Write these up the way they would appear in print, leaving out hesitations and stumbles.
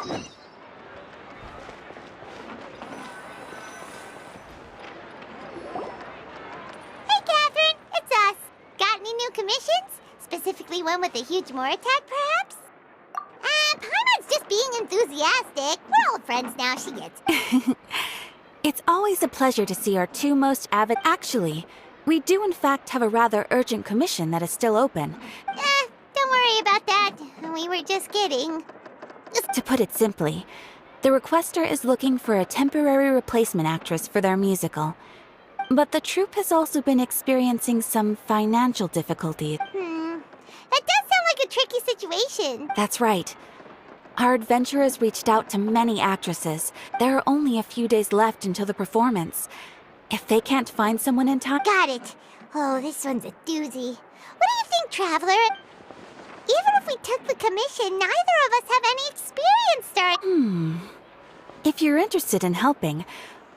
Hey, Catherine, it's us. Got any new commissions? Specifically one with a huge Moor attack, perhaps? Paimon's just being enthusiastic. We're old friends now, she gets it. It's always a pleasure to see our two most avid... Actually, we do in fact have a rather urgent commission that is still open. Don't worry about that. We were just kidding. To put it simply, the requester is looking for a temporary replacement actress for their musical. But the troupe has also been experiencing some financial difficulties. That does sound like a tricky situation. That's right. Our adventurers reached out to many actresses. There are only a few days left until the performance. If they can't find someone in time... Got it. Oh, this one's a doozy. What do you think, Traveler? Even if we took the commission, neither of us have any experience during... If you're interested in helping,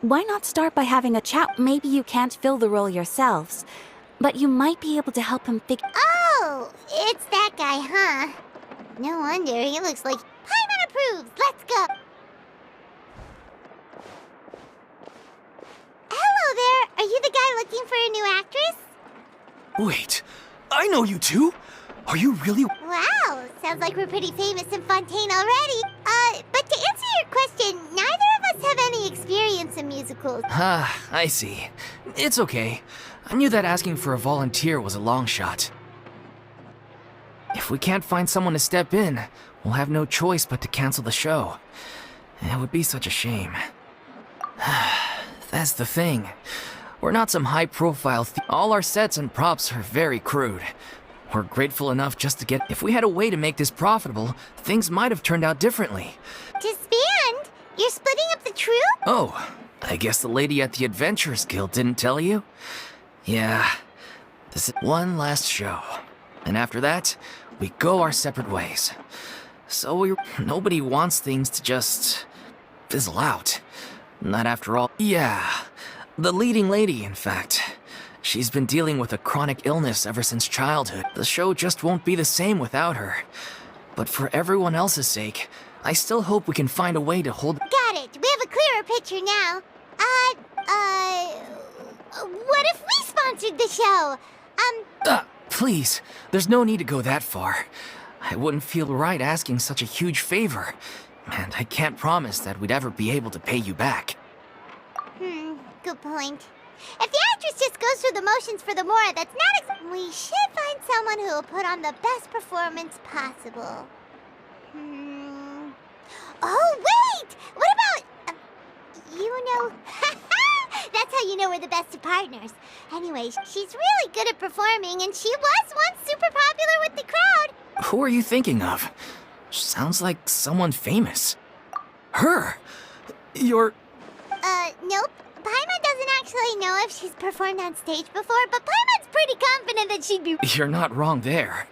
why not start by having a chat? Maybe you can't fill the role yourselves, but you might be able to help him figure... Oh, it's that guy, huh? No wonder, he looks like... Paimon approves! Let's go! Hello there! Are you the guy looking for a new actress? Wait, I know you two! Are you really? Wow, sounds like we're pretty famous in Fontaine already. But to answer your question, neither of us have any experience in musicals. I see. It's okay. I knew that asking for a volunteer was a long shot. If we can't find someone to step in, we'll have no choice but to cancel the show. It would be such a shame. That's the thing. We're not some high-profile all our sets and props are very crude. We're grateful enough just to get... If we had a way to make this profitable, things might have turned out differently. Disband? You're splitting up the troupe? Oh, I guess the lady at the Adventurers Guild didn't tell you? Yeah, this is one last show. And after that, we go our separate ways. So nobody wants things to just fizzle out. Not after all. Yeah, the leading lady, in fact. She's been dealing with a chronic illness ever since childhood. The show just won't be the same without her. But for everyone else's sake, I still hope we can find a way to hold... Got it. We have a clearer picture now. What if we sponsored the show? Please, there's no need to go that far. I wouldn't feel right asking such a huge favor. And I can't promise that we'd ever be able to pay you back. Good point. If the actress just goes through the motions for the Mora, that's not we should find someone who will put on the best performance possible. Oh, wait! What about... you know... That's how you know we're the best of partners. Anyway, she's really good at performing, and she was once super popular with the crowd. Who are you thinking of? Sounds like someone famous. Her? You're... Nope. Paimon doesn't actually know if she's performed on stage before, but Paimon's pretty confident that she'd be... You're not wrong there.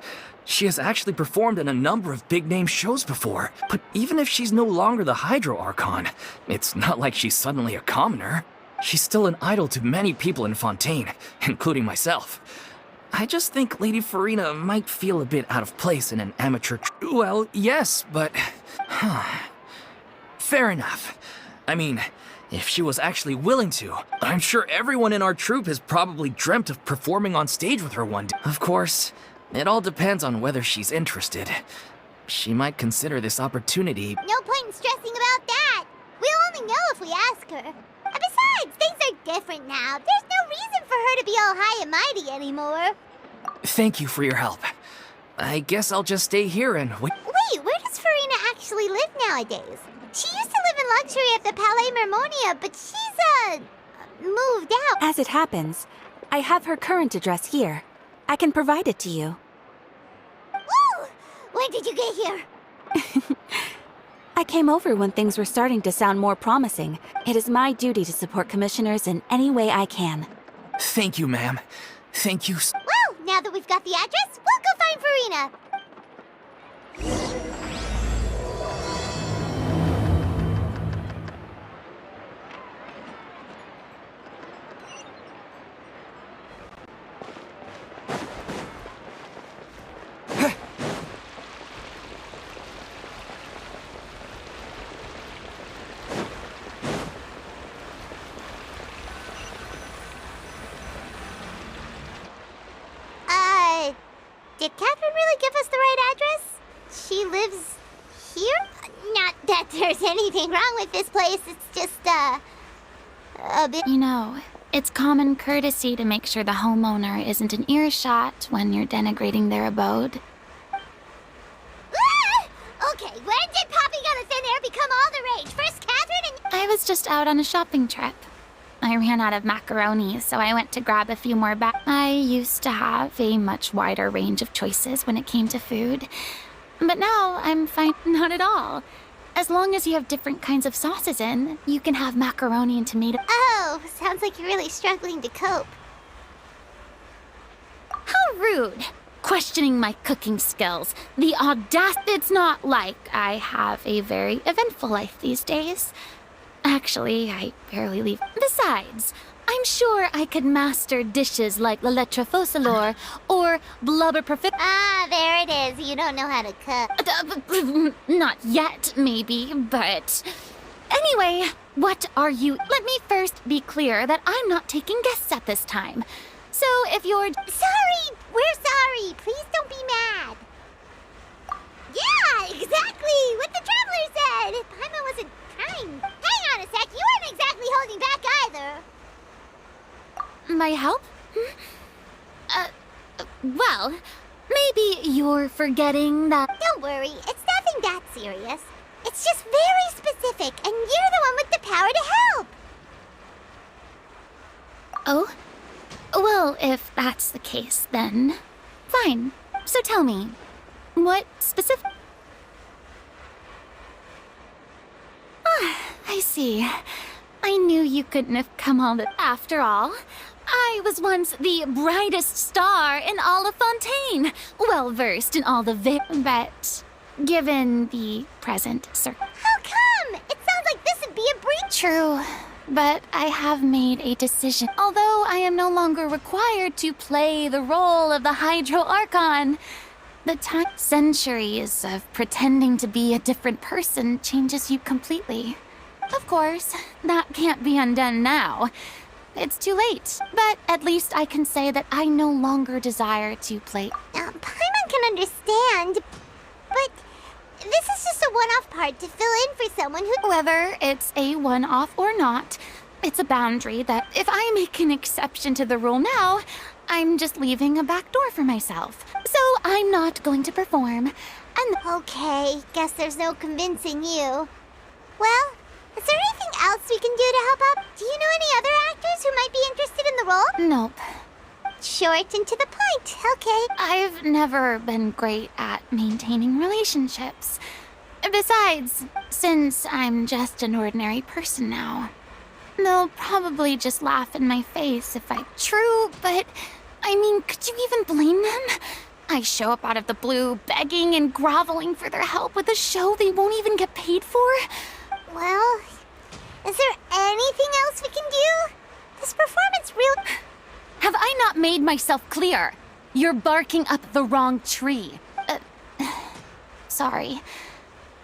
She has actually performed in a number of big-name shows before. But even if she's no longer the Hydro Archon, it's not like she's suddenly a commoner. She's still an idol to many people in Fontaine, including myself. I just think Lady Farina might feel a bit out of place in an amateur... Well, yes, but... Fair enough. I mean... if she was actually willing to, I'm sure everyone in our troupe has probably dreamt of performing on stage with her one day. Of course, it all depends on whether she's interested. She might consider this opportunity. No point in stressing about that. We'll only know if we ask her. And besides, things are different now. There's no reason for her to be all high and mighty anymore. Thank you for your help. I guess I'll just stay here and wait. Wait, where does Farina actually live nowadays? She used to live in luxury at the Palais Mermonia, but she's, moved out. As it happens, I have her current address here. I can provide it to you. Woo! When did you get here? I came over when things were starting to sound more promising. It is my duty to support commissioners in any way I can. Thank you, ma'am. Thank you. Well, now that we've got the address, we'll go find Farina. Did Catherine really give us the right address? She lives here? Not that there's anything wrong with this place, it's just, a bit... You know, it's common courtesy to make sure the homeowner isn't in earshot when you're denigrating their abode. Okay, when did popping on a thin air become all the rage? First Catherine and... I was just out on a shopping trip. I ran out of macaroni, so I went to grab a few more back. I used to have a much wider range of choices when it came to food. But now I'm fine. Not at all. As long as you have different kinds of sauces in, you can have macaroni and tomato. Oh, sounds like you're really struggling to cope. How rude! Questioning my cooking skills. The audacity. It's not like I have a very eventful life these days. Actually, I barely leave. Besides, I'm sure I could master dishes like la lettre fossilor or blubber perfect. Ah, there it is. You don't know how to cook. Not yet, maybe, but... Anyway, what are you... Let me first be clear that I'm not taking guests at this time. So if you're... Sorry! We're sorry! Please don't be mad! Yeah, exactly! What the traveler said! Paimon wasn't kind. Hang on a sec, you weren't exactly holding back either. My help? Well, maybe you're forgetting that... Don't worry, it's nothing that serious. It's just very specific, and you're the one with the power to help! Oh? Well, if that's the case, then... Fine. So tell me, what specific... Ah, I see. I knew you couldn't have come all the... After all, I was once the brightest star in all of Fontaine, well-versed in all the but given the present How come? It sounds like this would be a breach. True, but I have made a decision. Although I am no longer required to play the role of the Hydro Archon, the centuries of pretending to be a different person changes you completely. Of course, that can't be undone now. It's too late, but at least I can say that I no longer desire to play. Paimon can understand, but this is just a one-off part to fill in for someone who... Whether it's a one-off or not, it's a boundary that if I make an exception to the rule now, I'm just leaving a back door for myself. So I'm not going to perform, and... Okay, guess there's no convincing you. Well, is there anything else we can do to help out? Do you know any other actors who might be interested in the role? Nope. Short and to the point, okay. I've never been great at maintaining relationships. Besides, since I'm just an ordinary person now, they'll probably just laugh in my face if I... True, but... I mean, could you even blame them? I show up out of the blue, begging and groveling for their help with a show they won't even get paid for. Well, is there anything else we can do? This performance really... Have I not made myself clear? You're barking up the wrong tree. Sorry.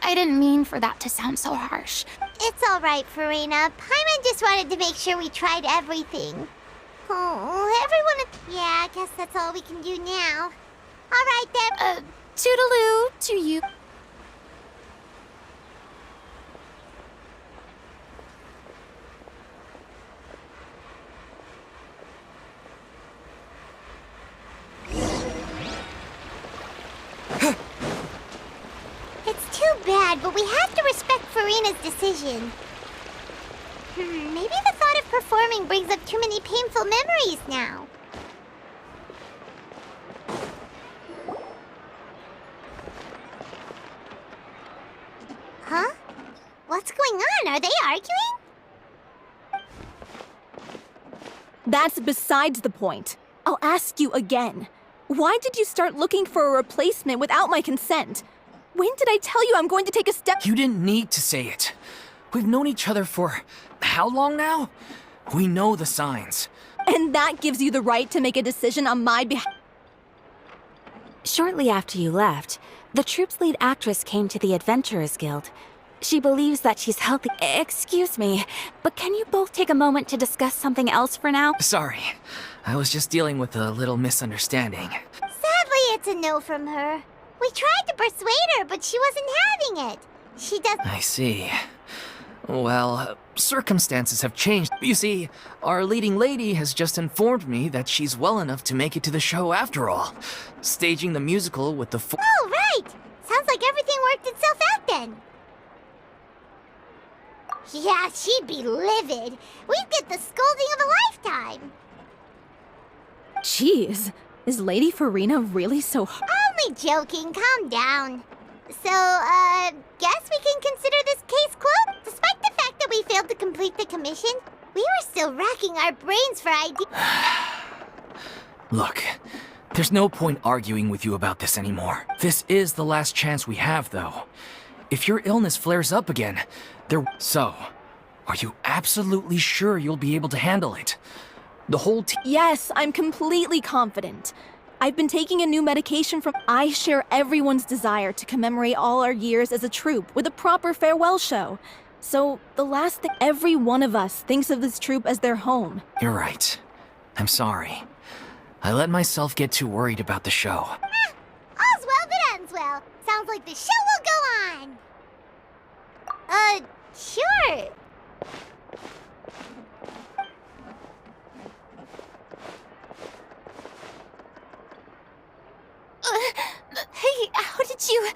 I didn't mean for that to sound so harsh. It's all right, Farina. Paimon just wanted to make sure we tried everything. Oh, everyone... Yeah, I guess that's all we can do now. All right, then. Toodaloo to you. It's too bad, but we have to respect Farina's decision. Maybe the thought of performing brings up too many painful memories now. Huh? What's going on? Are they arguing? That's besides the point. I'll ask you again. Why did you start looking for a replacement without my consent? When did I tell you I'm going to take a step? You didn't need to say it. We've known each other for how long now? We know the signs. And that gives you the right to make a decision on my behalf. Shortly after you left, the troupe's lead actress came to the Adventurers Guild. She believes that she's healthy. Excuse me, but can you both take a moment to discuss something else for now? Sorry, I was just dealing with a little misunderstanding. Sadly, it's gets a no from her. We tried to persuade her, but she wasn't having it. She does. I see. Well, circumstances have changed. You see, our leading lady has just informed me that she's well enough to make it to the show after all. Staging the musical with the Oh, right! Sounds like everything worked itself out then. Yeah, she'd be livid. We'd get the scolding of a lifetime. Jeez, is Lady Farina really so Only joking, calm down. So, guess we can consider this case closed? Despite the fact that we failed to complete the commission, we were still racking our brains for ideas. Look, there's no point arguing with you about this anymore. This is the last chance we have, though. If your illness flares up again, So, are you absolutely sure you'll be able to handle it? The whole team... Yes, I'm completely confident. I've been taking a new medication from... I share everyone's desire to commemorate all our years as a troupe with a proper farewell show. So, the last thing... Every one of us thinks of this troupe as their home. You're right. I'm sorry. I let myself get too worried about the show. All's well that ends well. Sounds like the show will go on. Sure. Hey, how did you...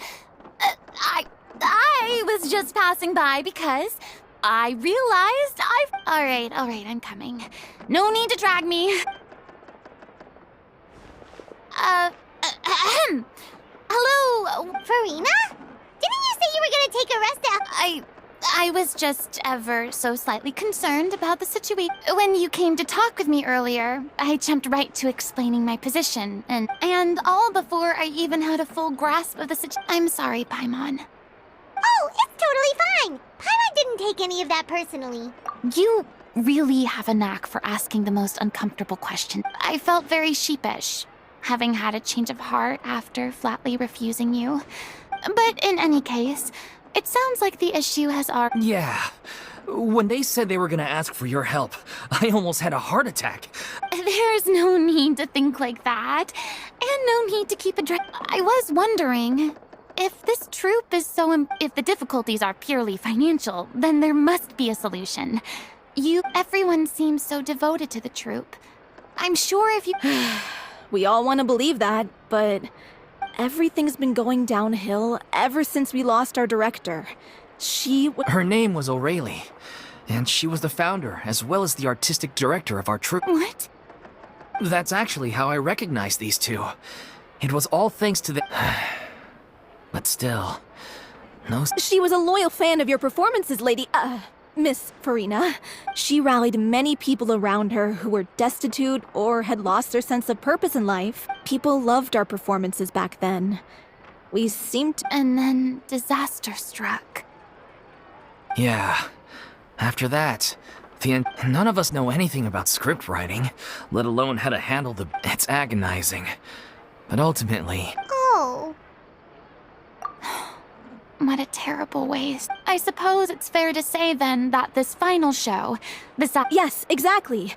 I was just passing by because I realized I've... All right, I'm coming. No need to drag me. Hello? Farina? Didn't you say you were gonna take a rest out? I was just ever so slightly concerned about the situation. When you came to talk with me earlier, I jumped right to explaining my position, and all before I even had a full grasp of the situation. I'm sorry, Paimon. Oh, it's totally fine. Paimon didn't take any of that personally. You really have a knack for asking the most uncomfortable questions. I felt very sheepish, having had a change of heart after flatly refusing you. But in any case, it sounds like the issue has already... Yeah. When they said they were gonna ask for your help, I almost had a heart attack. There's no need to think like that, and no need to keep I was wondering, if this troupe is if the difficulties are purely financial, then there must be a solution. Everyone seems so devoted to the troupe. I'm sure if you... We all want to believe that, but... Everything's been going downhill ever since we lost our director. Her name was O'Reilly, and she was the founder as well as the artistic director of our troupe. What? That's actually how I recognized these two. It was all thanks to the... But still, no... She was a loyal fan of your performances, Miss Farina. She rallied many people around her who were destitute or had lost their sense of purpose in life. People loved our performances back then. We seemed to... And then disaster struck. Yeah. After that, none of us know anything about script writing, let alone how to handle the... It's agonizing. But ultimately... Oh. What a terrible waste. I suppose it's fair to say then that this final show, Yes, exactly.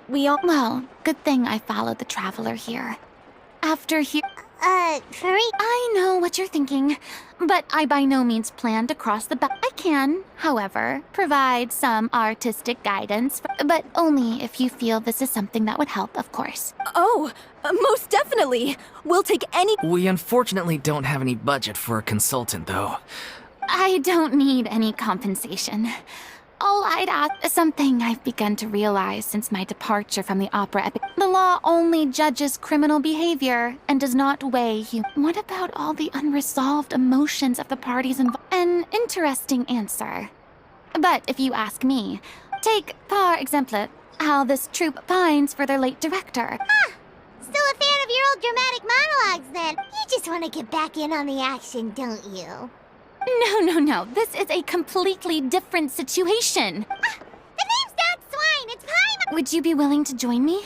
We all... Well, good thing I followed the Traveler here. After Farina... I know what you're thinking, but I by no means plan to cross the I can, however, provide some artistic guidance, but only if you feel this is something that would help, of course. Oh, most definitely. We'll take any... We unfortunately don't have any budget for a consultant, though. I don't need any compensation. All I'd ask, something I've begun to realize since my departure from the opera epic. The law only judges criminal behavior and does not weigh What about all the unresolved emotions of the parties involved? An interesting answer. But if you ask me, take, par exemple, how this troupe pines for their late director. Still a fan of your old dramatic monologues, then. You just want to get back in on the action, don't you? No. This is a completely different situation. The name's not Swine, it's Paimon! Would you be willing to join me?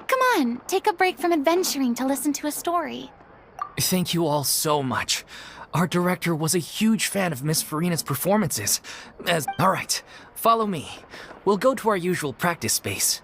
Come on, take a break from adventuring to listen to a story. Thank you all so much. Our director was a huge fan of Miss Farina's performances. All right, follow me. We'll go to our usual practice space.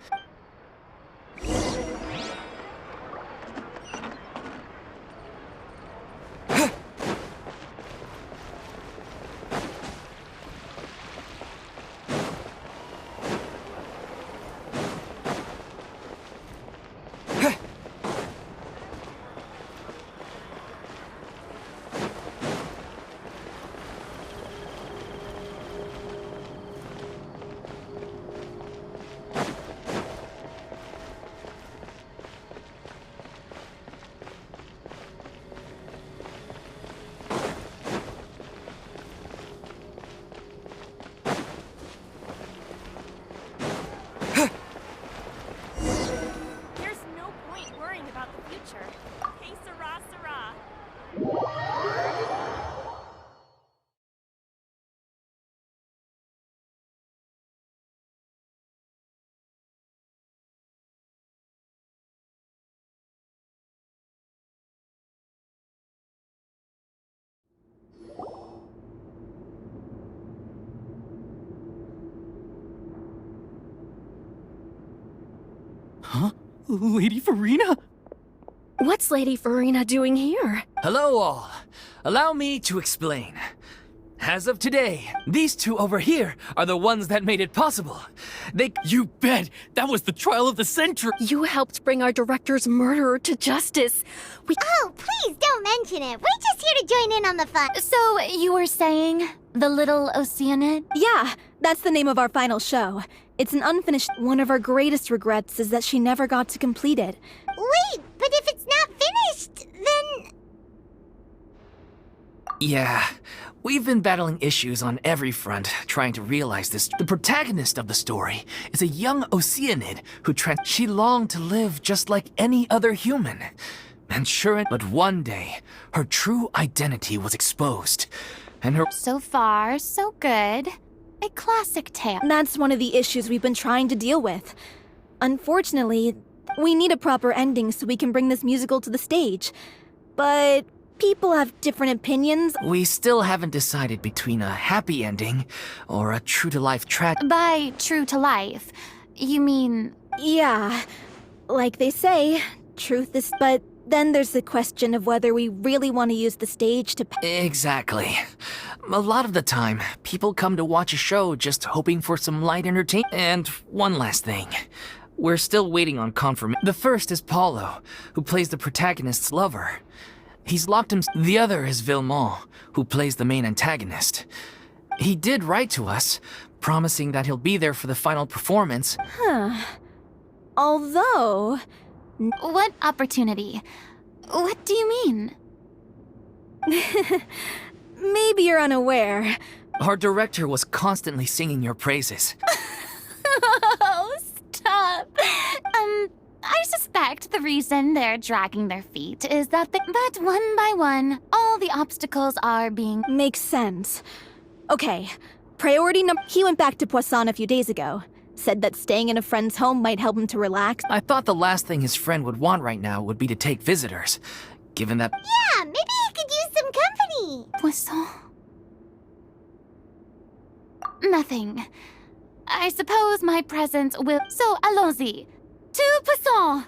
Huh? Lady Farina? What's Lady Farina doing here? Hello, all. Allow me to explain. As of today, these two over here are the ones that made it possible. You bet! That was the trial of the century! You helped bring our director's murderer to justice. Oh, please don't mention it. We're just here to join in on the fun. So, you were saying the little Oceanid? Yeah, that's the name of our final show. It's an unfinished. One of our greatest regrets is that she never got to complete it. Wait, but if it's not finished, then... Yeah, we've been battling issues on every front, trying to realize this. The protagonist of the story is a young Oceanid who she longed to live just like any other human. And but one day, her true identity was exposed, and her... So far, so good. A classic tale. That's one of the issues we've been trying to deal with. Unfortunately, we need a proper ending so we can bring this musical to the stage. But people have different opinions. We still haven't decided between a happy ending or a true-to-life tragedy. By true to life, you mean... Yeah, like they say, truth is... But then there's the question of whether we really want to use the stage to... Exactly. A lot of the time, people come to watch a show just hoping for some light entertainment. And one last thing. We're still waiting on confirmation. The first is Paulo, who plays the protagonist's lover. He's locked him. The other is Villemont, who plays the main antagonist. He did write to us, promising that he'll be there for the final performance. Although... What opportunity? What do you mean? Maybe you're unaware. Our director was constantly singing your praises. Oh, stop. I suspect the reason they're dragging their feet is that but one by one, all the obstacles are being... Makes sense. Okay, priority number... He went back to Poisson a few days ago. Said that staying in a friend's home might help him to relax. I thought the last thing his friend would want right now would be to take visitors, given that... Yeah, maybe he could use some company. Poisson? Nothing. I suppose my presence will... So, allons-y. To Poisson!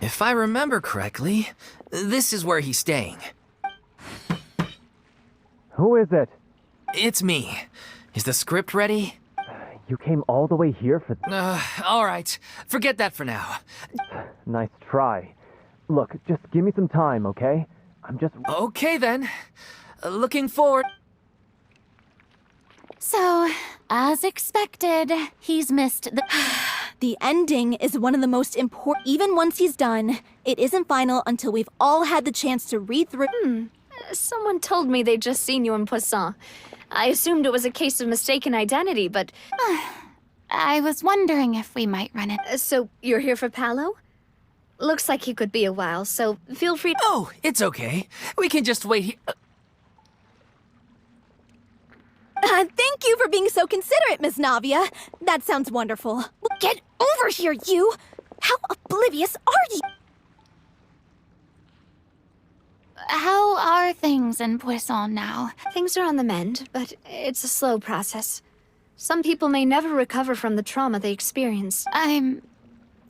If I remember correctly, this is where he's staying. Who is it? It's me. Is the script ready? You came all the way here for... All right. Forget that for now. Nice try. Look, just give me some time, okay? I'm just... Okay, then. Looking forward... So, as expected, he's missed the... The ending is one of the most important. Even once he's done, it isn't final until we've all had the chance to read through. Someone told me they'd just seen you in Poisson. I assumed it was a case of mistaken identity, but... I was wondering if we might run it. So, you're here for Paolo? Looks like he could be a while, so feel free to... Oh, it's okay. We can just wait here... Thank you for being so considerate, Miss Navia. That sounds wonderful. Get over here, you! How oblivious are you? How are things in Poisson now? Things are on the mend, but it's a slow process. Some people may never recover from the trauma they experienced. I'm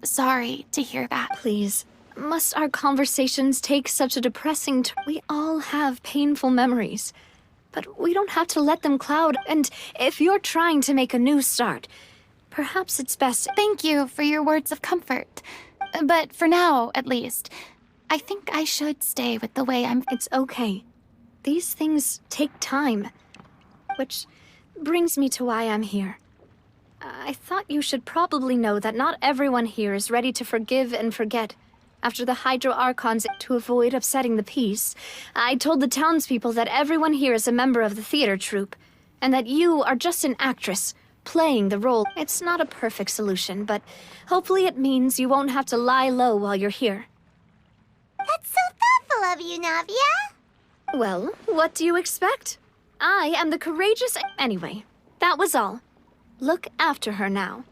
sorry to hear that. Please, Must our conversations take such a depressing We all have painful memories, but we don't have to let them cloud. And if you're trying to make a new start, perhaps it's best. Thank you for your words of comfort. But for now, at least, I think I should stay with the way I'm. It's okay. These things take time. Which brings me to why I'm here. I thought you should probably know that not everyone here is ready to forgive and forget. After the Hydro Archons, to avoid upsetting the peace, I told the townspeople that everyone here is a member of the theater troupe, and that you are just an actress, playing the role. It's not a perfect solution, but hopefully it means you won't have to lie low while you're here. That's so thoughtful of you, Navia. Well, what do you expect? I am the courageous... Anyway, that was all. Look after her now.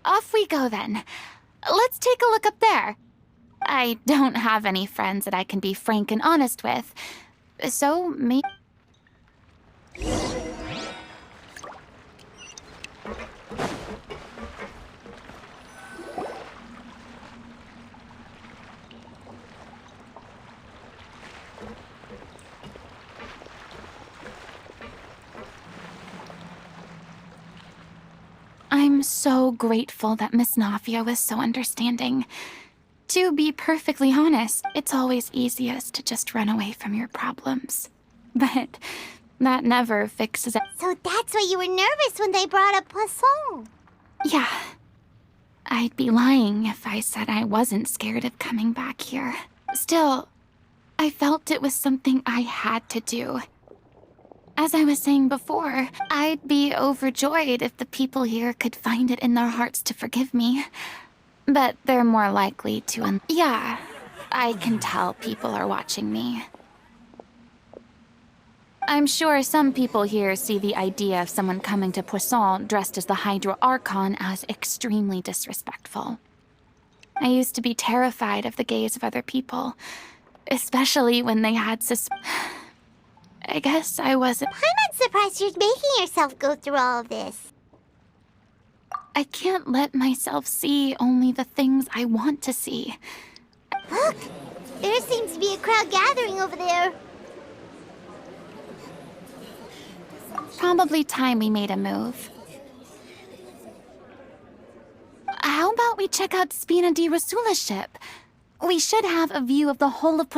Off we go then. Let's take a look up there. I don't have any friends that I can be frank and honest with, so maybe... I'm so grateful that Miss Navia was so understanding. To be perfectly honest, it's always easiest to just run away from your problems. But that never fixes it. So that's why you were nervous when they brought up Poisson. Yeah. I'd be lying if I said I wasn't scared of coming back here. Still, I felt it was something I had to do. As I was saying before, I'd be overjoyed if the people here could find it in their hearts to forgive me. But they're more likely to... Yeah, I can tell people are watching me. I'm sure some people here see the idea of someone coming to Poisson dressed as the Hydro Archon as extremely disrespectful. I used to be terrified of the gaze of other people, especially when they had I guess I wasn't... I'm not surprised you're making yourself go through all of this. I can't let myself see only the things I want to see. Look! There seems to be a crowd gathering over there. Probably time we made a move. How about we check out Spina di Rosula's ship? We should have a view of the whole of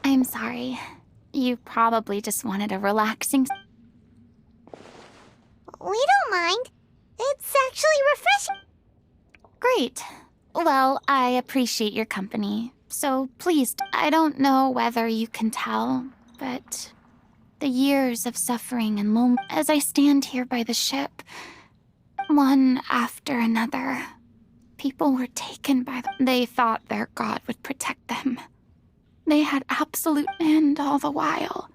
I'm sorry. You probably just wanted a relaxing... We don't mind. It's actually refreshing. Great. Well, I appreciate your company. So please, I don't know whether you can tell, but the years of suffering and loneliness as I stand here by the ship, one after another, people were taken by They thought their god would protect them. They had absolute and all the while.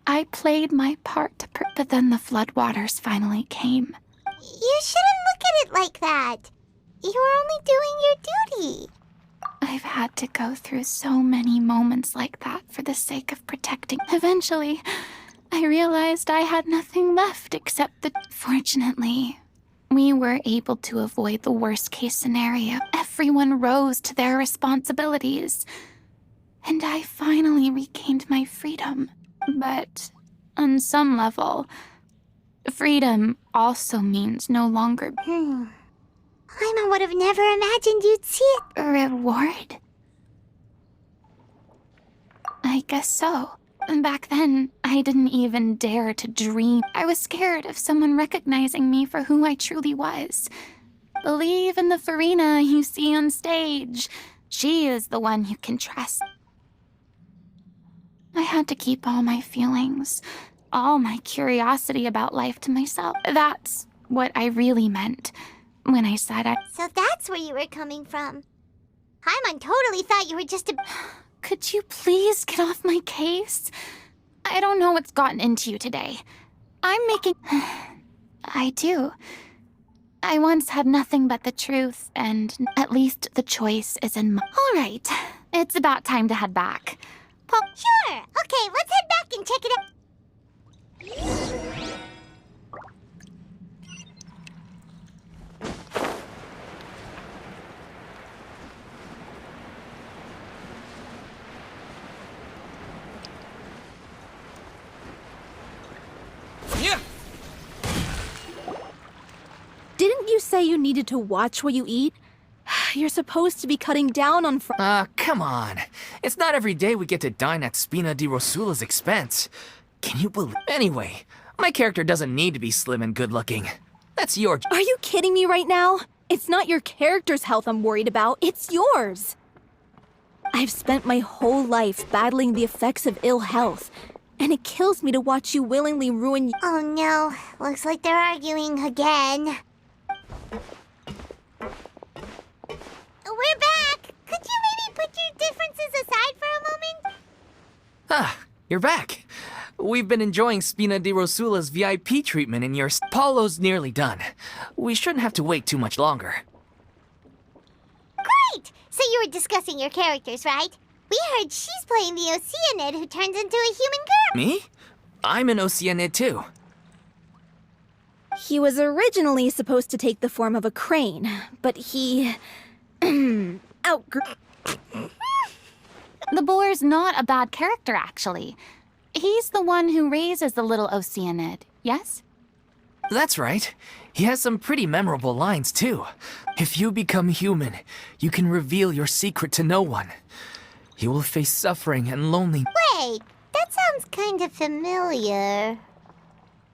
I played my part but then the floodwaters finally came. You shouldn't look at it like that. You were only doing your duty. I've had to go through so many moments like that for the sake of protecting. Eventually, I realized I had nothing left except the... Fortunately, we were able to avoid the worst-case scenario. Everyone rose to their responsibilities. And I finally regained my freedom. But on some level, freedom also means no longer... I would have never imagined you'd see it. A reward? I guess so. Back then, I didn't even dare to dream. I was scared of someone recognizing me for who I truly was. Believe in the Farina you see on stage. She is the one you can trust. I had to keep all my feelings, all my curiosity about life to myself. That's what I really meant when I said So that's where you were coming from. Paimon totally thought you were just a... Could you please get off my case? I don't know what's gotten into you today. I'm making... I do. I once had nothing but the truth, and at least the choice is in my... All right, it's about time to head back. Sure. Okay, let's head back and check it out. Yeah. Didn't you say you needed to watch what you eat? You're supposed to be cutting down on Come on. It's not every day we get to dine at Spina di Rosula's expense. Can you believe... Anyway, my character doesn't need to be slim and good-looking. That's your... Are you kidding me right now? It's not your character's health I'm worried about, it's yours. I've spent my whole life battling the effects of ill health, and it kills me to watch you willingly ruin... Oh no, looks like they're arguing again. We're back! Could you maybe put your differences aside for a moment? Ah, you're back. We've been enjoying Spina di Rosula's VIP treatment in your... Paulo's nearly done. We shouldn't have to wait too much longer. Great! So you were discussing your characters, right? We heard she's playing the Oceanid who turns into a human girl. Me? I'm an Oceanid too. He was originally supposed to take the form of a crane, but he... outgrew... The boar's not a bad character, actually. He's the one who raises the little Oceanid, yes? That's right. He has some pretty memorable lines too. If you become human, you can reveal your secret to no one. You will face suffering and loneliness. Wait, that sounds kind of familiar.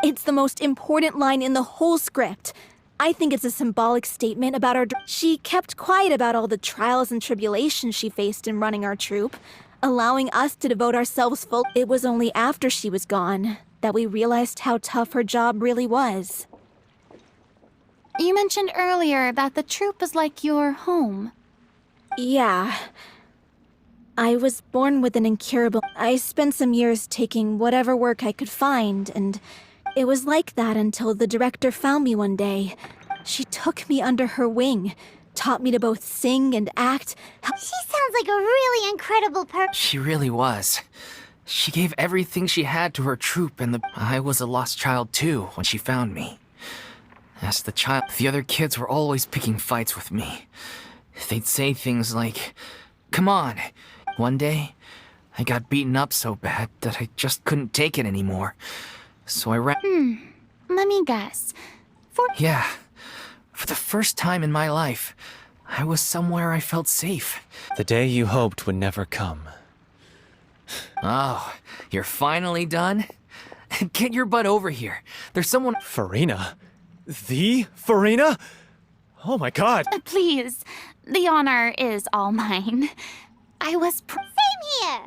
It's the most important line in the whole script. I think it's a symbolic statement about our... She kept quiet about all the trials and tribulations she faced in running our troupe, allowing us to devote ourselves full... It was only after she was gone that we realized how tough her job really was. You mentioned earlier that the troupe is like your home. Yeah. I was born with an incurable... I spent some years taking whatever work I could find, and it was like that until the director found me one day. She took me under her wing, taught me to both sing and act. She sounds like a really incredible person. She really was. She gave everything she had to her troupe, and I was a lost child too when she found me. As the child, the other kids were always picking fights with me. They'd say things like, "Come on." One day, I got beaten up so bad that I just couldn't take it anymore. So I ran. Let me guess. Yeah. For the first time in my life, I was somewhere I felt safe. The day you hoped would never come. Oh, you're finally done? Get your butt over here. There's someone... Farina? The Farina? Oh my god! Please, the honor is all mine. I was Same here.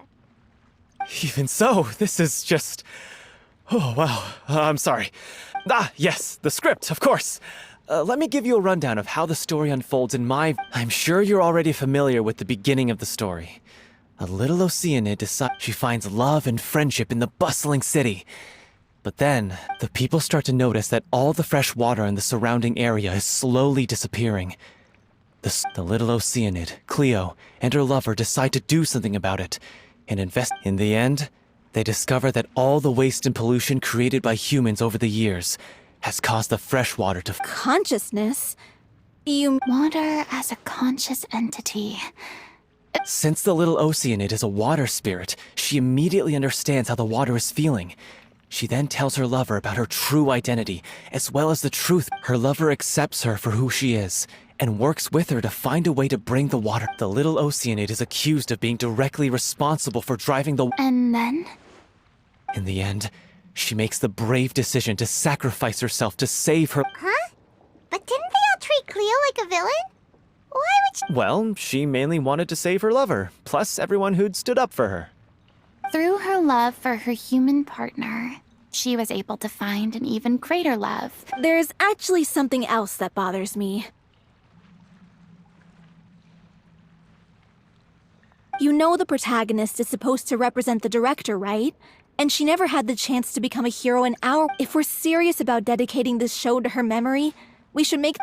Even so, this is just... Oh, wow. I'm sorry. Ah, yes, the script, of course. Let me give you a rundown of how the story unfolds in my... I'm sure you're already familiar with the beginning of the story. A little Oceanid decides she finds love and friendship in the bustling city. But then, the people start to notice that all the fresh water in the surrounding area is slowly disappearing. The little Oceanid, Cleo, and her lover decide to do something about it, and invest... In the end, they discover that all the waste and pollution created by humans over the years has caused the fresh water to... Consciousness? You... water as a conscious entity. Since the little Oceanid is a water spirit, she immediately understands how the water is feeling. She then tells her lover about her true identity, as well as the truth. Her lover accepts her for who she is, and works with her to find a way to bring the water. The little Oceanid is accused of being directly responsible for driving the... And then? In the end, she makes the brave decision to sacrifice herself to save her... Huh? But didn't they all treat Cleo like a villain? Why would she... Well, she mainly wanted to save her lover, plus everyone who'd stood up for her. Through her love for her human partner, she was able to find an even greater love. There's actually something else that bothers me. You know the protagonist is supposed to represent the director, right? And she never had the chance to become a hero in our... If we're serious about dedicating this show to her memory, we should make...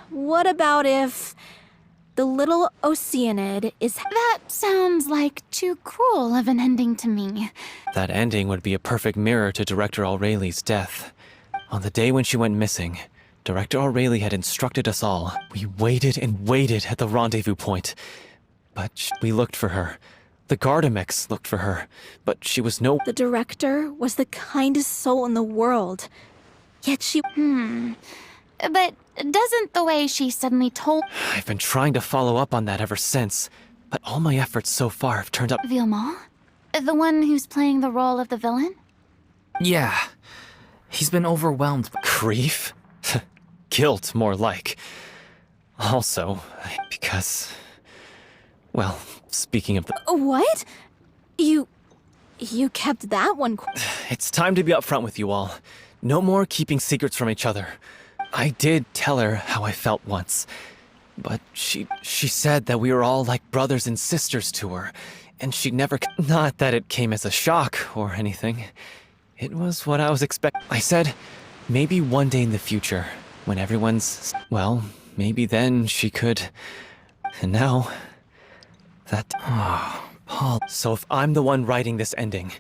What about if... the little Oceanid is... That sounds like too cruel of an ending to me. That ending would be a perfect mirror to Director O'Reilly's death. On the day when she went missing, Director O'Reilly had instructed us all. We waited and waited at the rendezvous point. But we looked for her. The Gardamex looked for her, but she was no... The director was the kindest soul in the world. Yet she... But doesn't the way she suddenly told... I've been trying to follow up on that ever since, but all my efforts so far have turned up... Villemont? The one who's playing the role of the villain? Yeah. He's been overwhelmed. Grief? Guilt, more like. Also, because... Well, speaking of the... What? You kept that one... It's time to be upfront with you all. No more keeping secrets from each other. I did tell her how I felt once, but she said that we were all like brothers and sisters to her, and she'd never... Not that it came as a shock or anything. It was what I was expecting. I said, maybe one day in the future, when everyone's... Well, maybe then she could... And now... That... Oh, Paul. So if I'm the one writing this ending,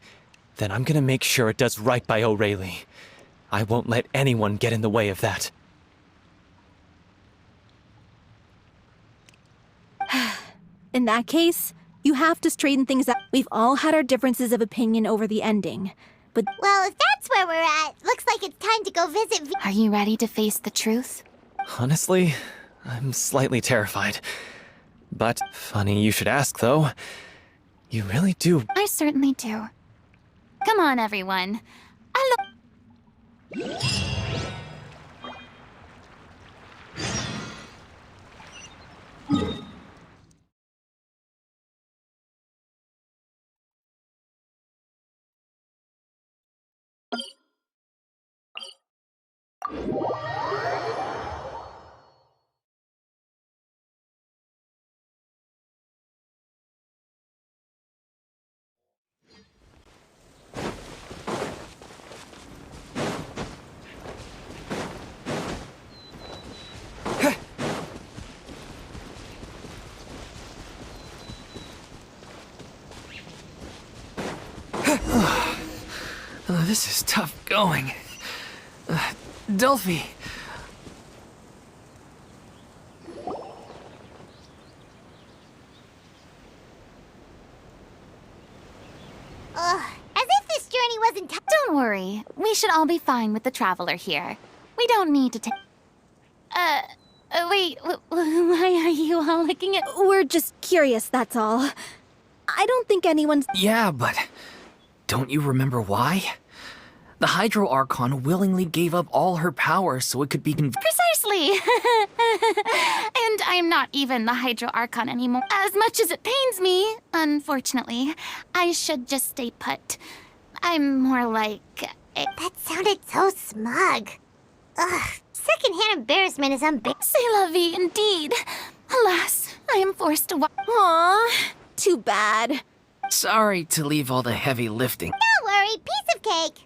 then I'm gonna make sure it does right by O'Reilly. I won't let anyone get in the way of that. In that case, you have to straighten things out. We've all had our differences of opinion over the ending, but... Well, if that's where we're at, looks like it's time to go visit Are you ready to face the truth? Honestly, I'm slightly terrified. But funny you should ask, though. You really do... I certainly do. Come on, everyone. This is tough going. Delphi. As if this journey wasn't... Don't worry. We should all be fine with the traveler here. We don't need to take... wait, why are you all looking at... We're just curious, that's all. I don't think anyone's... Yeah, but don't you remember why? The Hydro Archon willingly gave up all her power so it could be Precisely! And I'm not even the Hydro Archon anymore. As much as it pains me, unfortunately, I should just stay put. I'm more like... That sounded so smug. Ugh, secondhand embarrassment is C'est la vie, indeed. Alas, I am forced to Aww, too bad. Sorry to leave all the heavy lifting. Don't worry, piece of cake.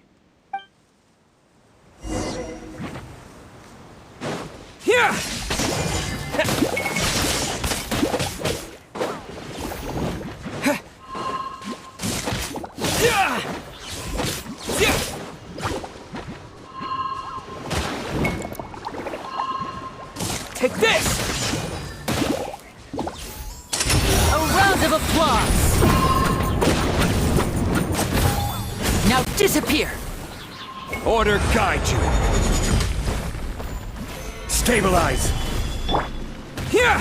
Yeah! Take this! A round of applause! Now disappear! Order guide you! Stabilize! Here!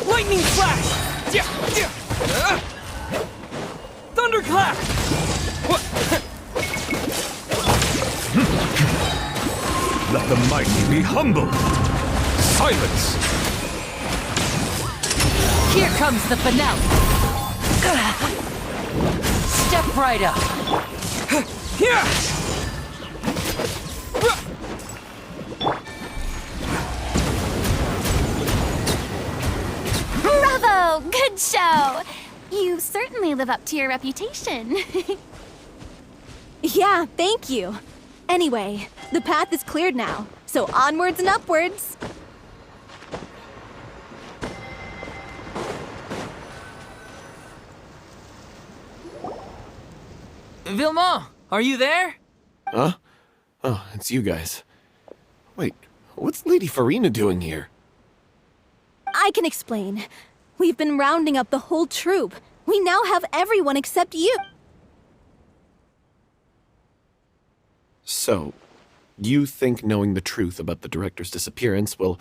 Lightning flash! Thunderclap! Let the mighty be humble! Silence! Here comes the finale! Step right up. Bravo! Good show! You certainly live up to your reputation. Yeah, thank you. Anyway, the path is cleared now, so onwards and upwards. Vilma, are you there? Huh? Oh, it's you guys. Wait, what's Lady Farina doing here? I can explain. We've been rounding up the whole troupe. We now have everyone except you. So, you think knowing the truth about the director's disappearance will...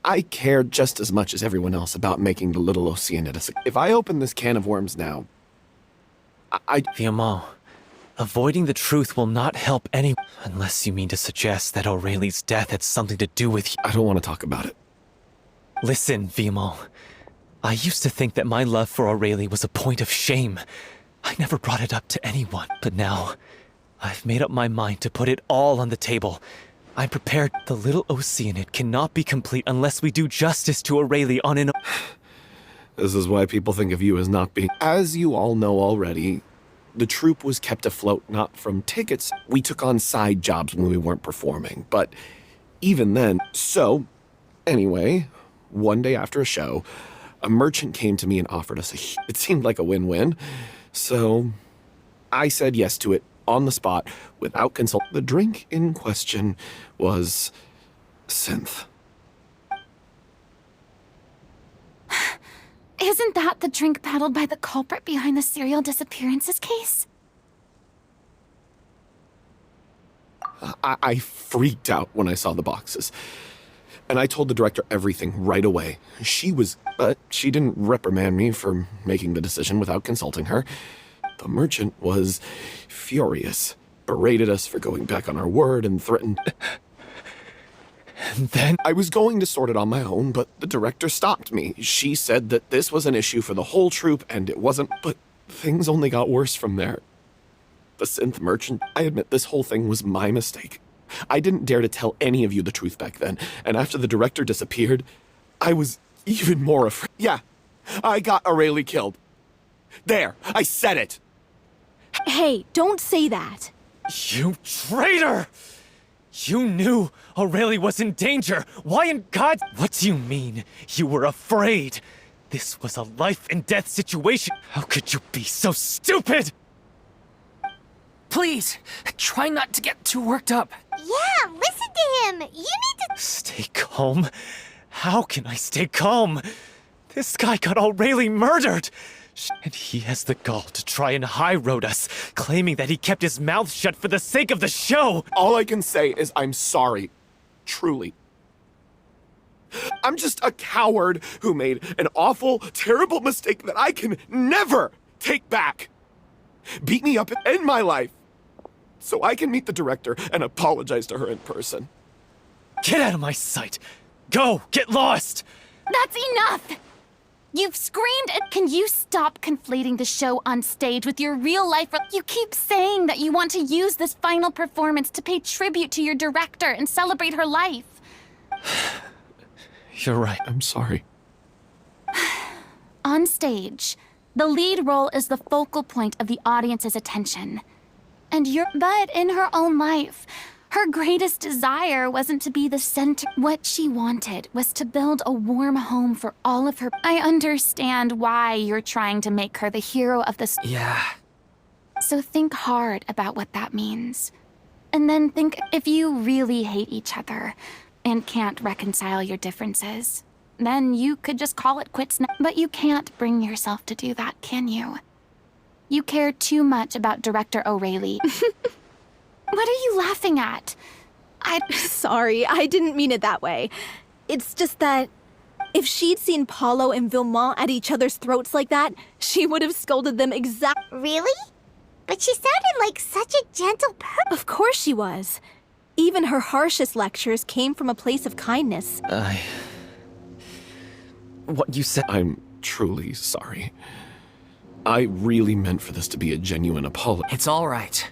I care just as much as everyone else about making the little Oceanid a success. If I open this can of worms now, Vilma, avoiding the truth will not help anyone. Unless you mean to suggest that Aurelie's death had something to do with you. I don't want to talk about it. Listen, Vilma. I used to think that my love for Aurelie was a point of shame. I never brought it up to anyone. But now, I've made up my mind to put it all on the table. I'm prepared. The little Oceanid cannot be complete unless we do justice to Aurelie on an... This is why people think of you as not being... As you all know already, the troupe was kept afloat not from tickets. We took on side jobs when we weren't performing, but even then... So, anyway, one day after a show, a merchant came to me and offered us it seemed like a win-win. So, I said yes to it on the spot without consult. The drink in question was synth. Isn't that the drink peddled by the culprit behind the serial disappearances case? I freaked out when I saw the boxes. And I told the director everything right away. But she didn't reprimand me for making the decision without consulting her. The merchant was furious, berated us for going back on our word and threatened... And then... I was going to sort it on my own, but the director stopped me. She said that this was an issue for the whole troupe, and it wasn't. But things only got worse from there. The synth merchant, I admit this whole thing was my mistake. I didn't dare to tell any of you the truth back then, and after the director disappeared, I was even more afraid. Yeah, I got Aurelie killed. There, I said it! Hey, don't say that. You traitor! You knew Aurelie was in danger! Why in God... What do you mean? You were afraid? This was a life and death situation! How could you be so stupid? Please, try not to get too worked up. Yeah, listen to him. You need to... Stay calm? How can I stay calm? This guy got Aurelie murdered! And he has the gall to try and high-road us, claiming that he kept his mouth shut for the sake of the show! All I can say is I'm sorry. Truly. I'm just a coward who made an awful, terrible mistake that I can never take back. Beat me up and end my life, so I can meet the director and apologize to her in person. Get out of my sight! Go! Get lost! That's enough! You've screamed and can you stop conflating the show on stage with your real life? You keep saying that you want to use this final performance to pay tribute to your director and celebrate her life. You're right. I'm sorry. On stage, the lead role is the focal point of the audience's attention. But in her own life, her greatest desire wasn't to be the center. What she wanted was to build a warm home for all of her. I understand why you're trying to make her the hero of the Yeah. So think hard about what that means. And then think if you really hate each other and can't reconcile your differences, then you could just call it quits now. But you can't bring yourself to do that, can you? You care too much about Director Aurelie. What are you laughing at? Sorry, I didn't mean it that way. It's just that if she'd seen Paulo and Villemont at each other's throats like that, she would have scolded them Really? But she sounded like such a gentle person. Of course she was. Even her harshest lectures came from a place of kindness. What you said... I'm truly sorry. I really meant for this to be a genuine apology. It's all right.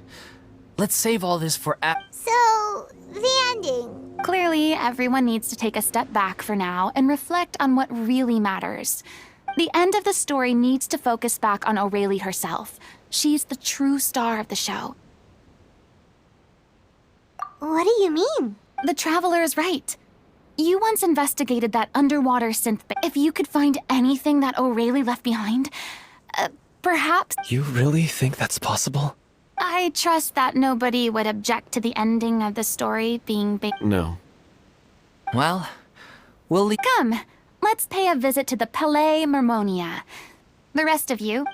Let's save all this for So, the ending. Clearly, everyone needs to take a step back for now and reflect on what really matters. The end of the story needs to focus back on O'Reilly herself. She's the true star of the show. What do you mean? The Traveler is right. You once investigated that underwater synth. If you could find anything that O'Reilly left behind, perhaps... You really think that's possible? I trust that nobody would object to the ending of the story being big. No. Well, we'll leave. Come, let's pay a visit to the Palais Mermonia. The rest of you.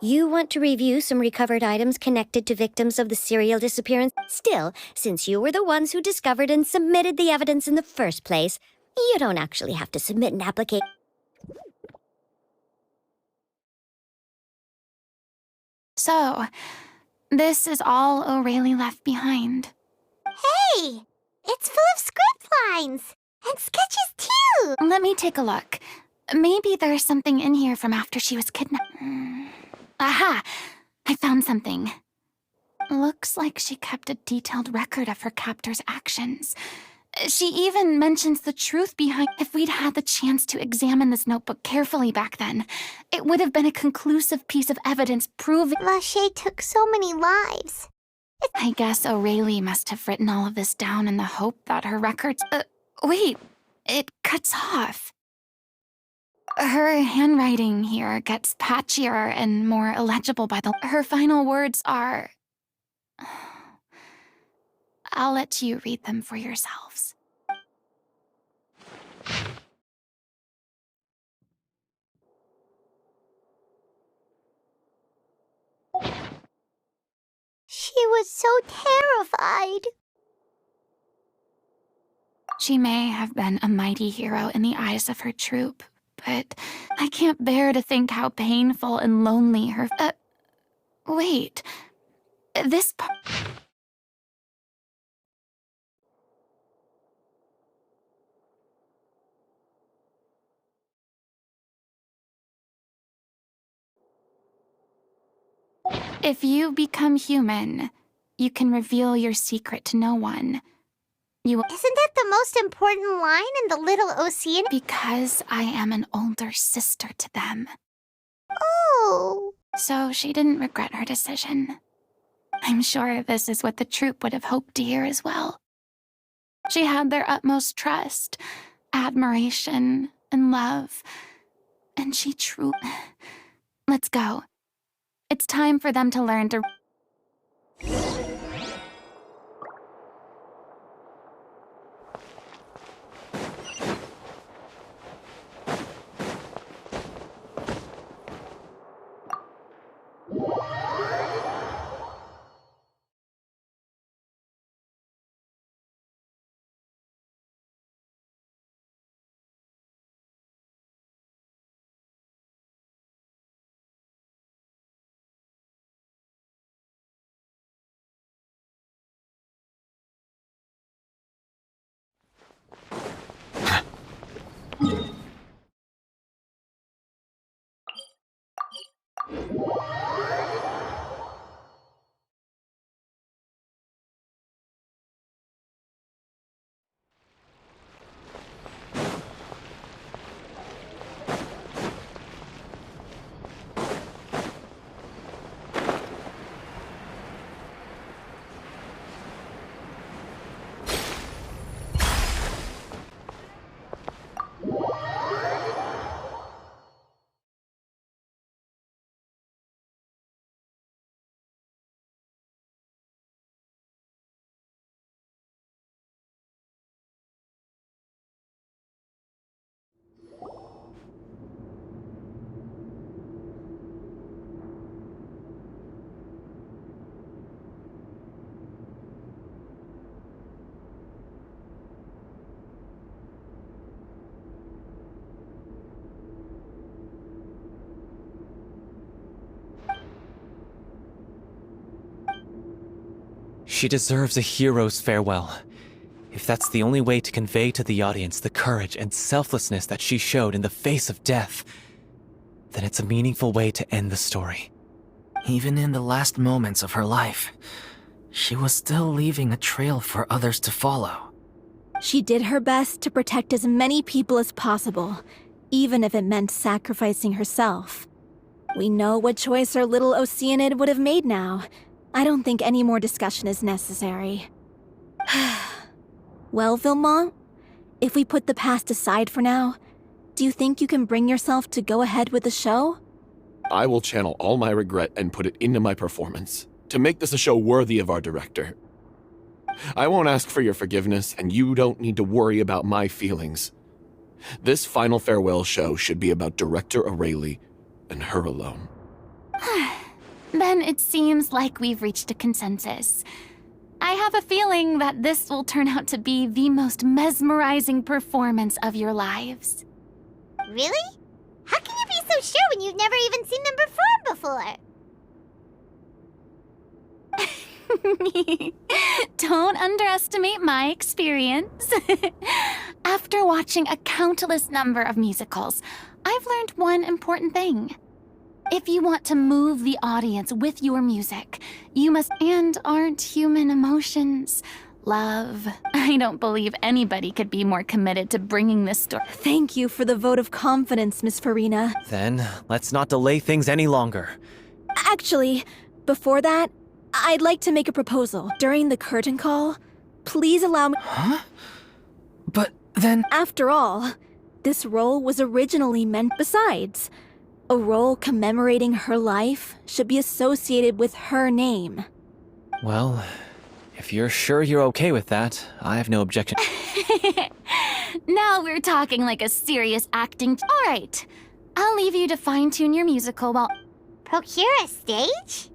You want to review some recovered items connected to victims of the serial disappearance? Still, since you were the ones who discovered and submitted the evidence in the first place, you don't actually have to submit an application. So, this is all O'Reilly left behind. Hey! It's full of script lines! And sketches, too! Let me take a look. Maybe there's something in here from after she was kidnapped. Aha! I found something. Looks like she kept a detailed record of her captor's actions. She even mentions the truth behind... If we'd had the chance to examine this notebook carefully back then, it would have been a conclusive piece of evidence proving... Lachey took so many lives. I guess O'Reilly must have written all of this down in the hope that her records... wait, it cuts off. Her handwriting here gets patchier and more illegible by the... Her final words are... I'll let you read them for yourselves. She was so terrified. She may have been a mighty hero in the eyes of her troop, but I can't bear to think how painful and lonely her... wait. This part... If you become human, you can reveal your secret to no one. You will... Isn't that the most important line in the Little Ocean? Because I am an older sister to them. Oh. So she didn't regret her decision. I'm sure this is what the troop would have hoped to hear as well. She had their utmost trust, admiration, and love. And she truly... Let's go. It's time for them to learn to... She deserves a hero's farewell. If that's the only way to convey to the audience the courage and selflessness that she showed in the face of death, then it's a meaningful way to end the story. Even in the last moments of her life, she was still leaving a trail for others to follow. She did her best to protect as many people as possible, even if it meant sacrificing herself. We know what choice our little Oceanid would have made now. I don't think any more discussion is necessary. Well, Vilmont, if we put the past aside for now, do you think you can bring yourself to go ahead with the show? I will channel all my regret and put it into my performance, to make this a show worthy of our director. I won't ask for your forgiveness, and you don't need to worry about my feelings. This final farewell show should be about Director O'Reilly and her alone. Then it seems like we've reached a consensus. I have a feeling that this will turn out to be the most mesmerizing performance of your lives. Really? How can you be so sure when you've never even seen them perform before? Don't underestimate my experience. After watching a countless number of musicals, I've learned one important thing. If you want to move the audience with your music, you must and aren't human emotions. Love. I don't believe anybody could be more committed to bringing this story. Thank you for the vote of confidence, Miss Farina. Then, let's not delay things any longer. Actually, before that, I'd like to make a proposal. During the curtain call, please allow me— Huh? But then... After all, this role was originally meant besides. A role commemorating her life should be associated with her name. Well, if you're sure you're okay with that, I have no objection. Now we're talking like a serious acting. All right, I'll leave you to fine-tune your musical while... Procure a stage?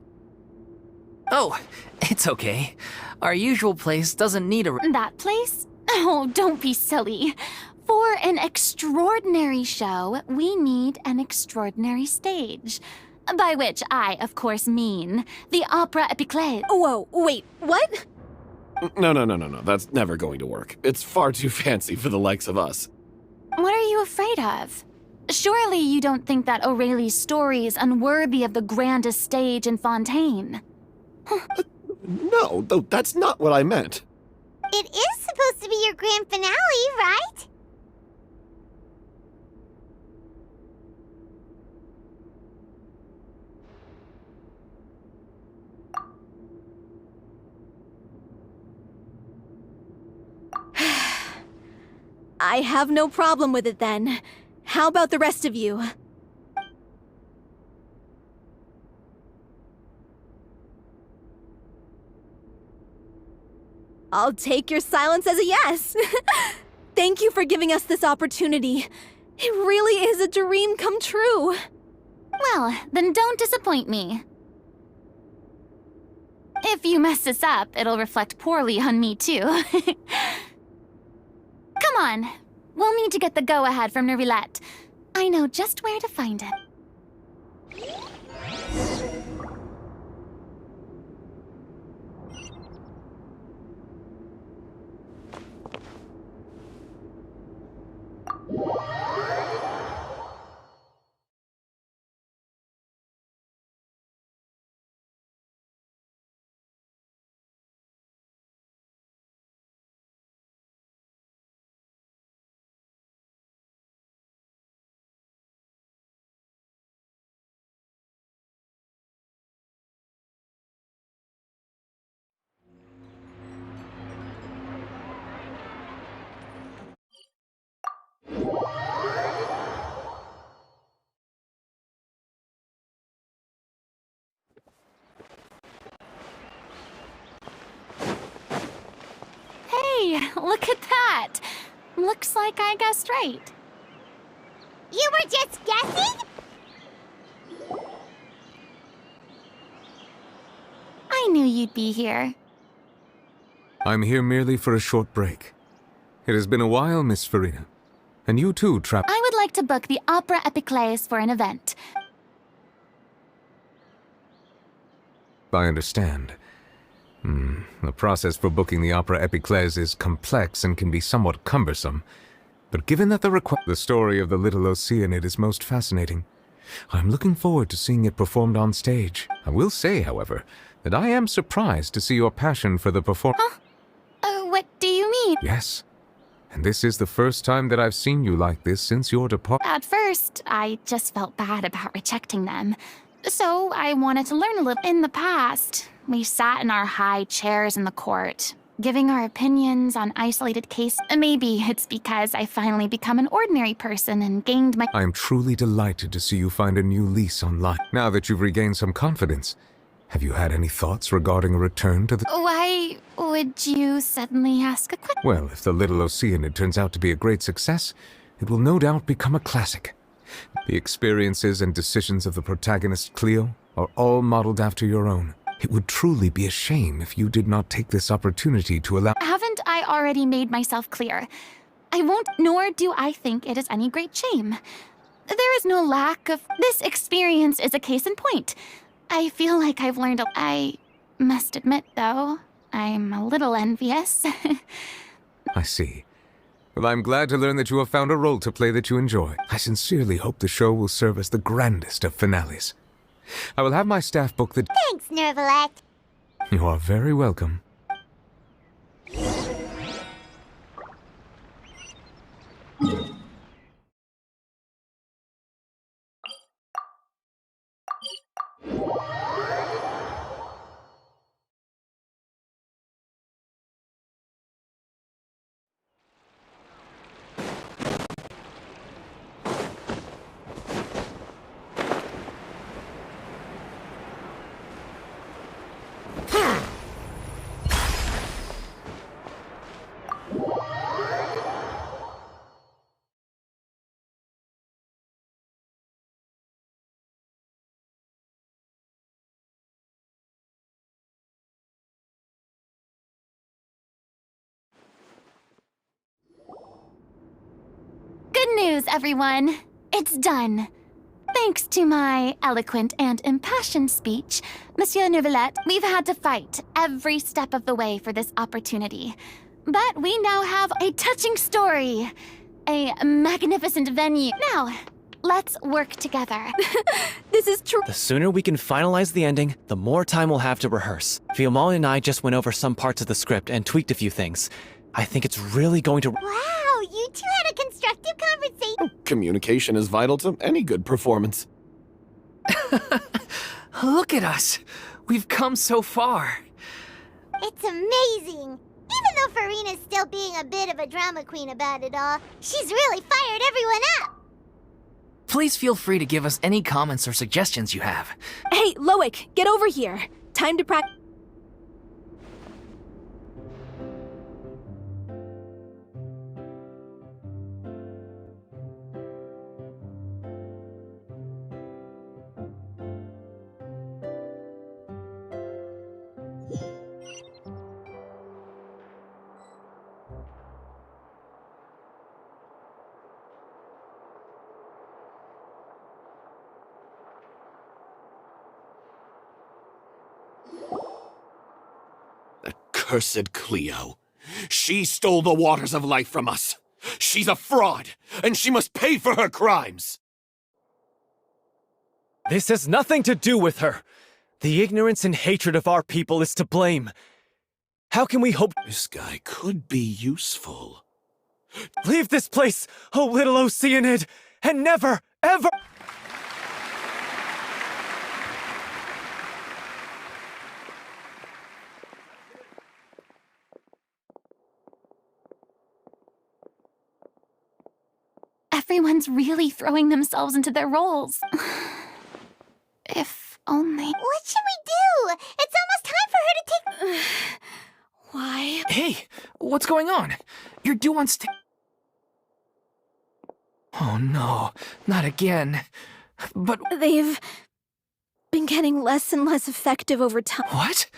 Oh, it's okay. Our usual place doesn't need a... That place? Oh, don't be silly. For an extraordinary show, we need an extraordinary stage. By which I, of course, mean the Opera Epiclese. Whoa, wait, what? No. That's never going to work. It's far too fancy for the likes of us. What are you afraid of? Surely you don't think that O'Reilly's story is unworthy of the grandest stage in Fontaine. No, though that's not what I meant. It is supposed to be your grand finale, right? I have no problem with it then. How about the rest of you? I'll take your silence as a yes. Thank you for giving us this opportunity. It really is a dream come true. Well, then don't disappoint me. If you mess this up, it'll reflect poorly on me too. Come on, we'll need to get the go-ahead from Nervilette. I know just where to find it. Hey, look at that! Looks like I guessed right. You were just guessing? I knew you'd be here. I'm here merely for a short break. It has been a while, Miss Farina. And you too, I would like to book the Opera Epiclese for an event. I understand. The process for booking the Opera Epiclese is complex and can be somewhat cumbersome. But given that the story of the little Oceanid is most fascinating, I'm looking forward to seeing it performed on stage. I will say, however, that I am surprised to see your passion for the performance. What do you mean? Yes. And this is the first time that I've seen you like this since your departure. At first, I just felt bad about rejecting them. So I wanted to learn a little. In the past, we sat in our high chairs in the court, giving our opinions on isolated cases. Maybe it's because I finally become an ordinary person and gained my— I am truly delighted to see you find a new lease on life. Now that you've regained some confidence, have you had any thoughts regarding a return to the— Why would you suddenly ask a question? Well, if the little Oceanid turns out to be a great success, it will no doubt become a classic. The experiences and decisions of the protagonist, Cleo, are all modeled after your own. It would truly be a shame if you did not take this opportunity to allow— Haven't I already made myself clear? I won't, nor do I think it is any great shame. There is no lack of— This experience is a case in point. I feel like I've learned I must admit, though, I'm a little envious. I see. Well, I'm glad to learn that you have found a role to play that you enjoy. I sincerely hope the show will serve as the grandest of finales. I will have my staff book the— Thanks, Nervalette. You are very welcome. Good news, everyone. It's done. Thanks to my eloquent and impassioned speech, Monsieur Neuvillette, we've had to fight every step of the way for this opportunity. But we now have a touching story, a magnificent venue. Now, let's work together. This is true. The sooner we can finalize the ending, the more time we'll have to rehearse. Fiamma and I just went over some parts of the script and tweaked a few things. I think it's really going to— Wow, you two had a constructive conversation. Communication is vital to any good performance. Look at us. We've come so far. It's amazing. Even though Farina's still being a bit of a drama queen about it all, she's really fired everyone up. Please feel free to give us any comments or suggestions you have. Hey, Loic, get over here. Time to practice. Cursed Cleo. She stole the waters of life from us. She's a fraud, and she must pay for her crimes. This has nothing to do with her. The ignorance and hatred of our people is to blame. How can we hope— This guy could be useful. Leave this place, oh little Oceanid, and never, ever— Everyone's really throwing themselves into their roles. If only. What should we do? It's almost time for her to take— Why? Hey, what's going on? You're due on stage. Oh no, not again. But They've been getting less and less effective over time. what?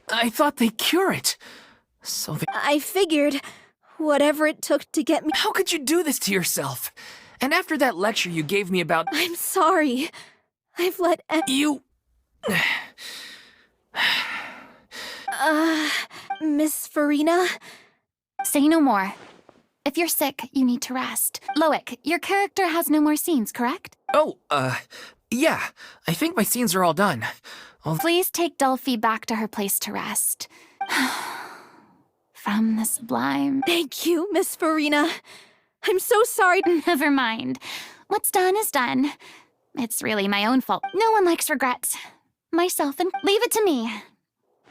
I thought they cure it. So they— I figured whatever it took to get me— How could you do this to yourself? And after that lecture you gave me about— I'm sorry. I've let— You... Miss Farina? Say no more. If you're sick, you need to rest. Loic, your character has no more scenes, correct? Oh, yeah. I think my scenes are all done. Please take Delphi back to her place to rest. From the sublime. Thank you, Miss Farina. I'm so sorry. Never mind. What's done is done. It's really my own fault. No one likes regrets. Myself and leave it to me.